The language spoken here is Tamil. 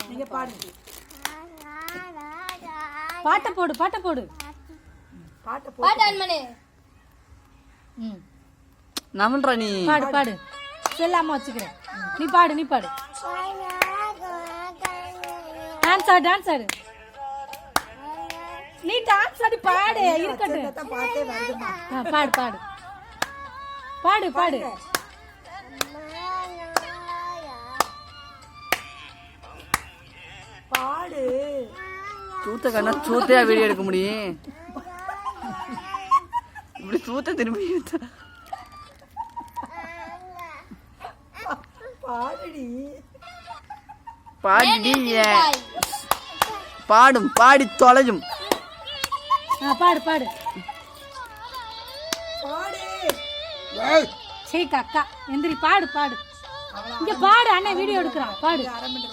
நீங்க பாடுங்க. பாட்டை போடு பாட்டை போடு. பாட்டை போடு. நம்மள்ரா நீ பாடு பாடு. செல்லாம வச்சுக்கிறேன். நீ பாடு நீ பாடு. டான்ஸ் ஆடு டான்ஸ் ஆடு. நீ டான்ஸ் ஆடி பாடு இருக்கட்டும். பாட்டே வருதுமா. பாடு பாடு பாடு பாடு. பாடு. சூத்த கண்ணா சூத்தையா வீடியோ எடுக்க முடியும். இப்படி சூத்த திரும்பி பாடுடி. பாடி பாடும் பாடி தொலையும். பாடு பாடு. பாடு. சரி அக்கா எந்திரி பாடு பாடு. இங்க பாடு அண்ணன் வீடியோ எடுக்கிறான் பாடு. அரை மணி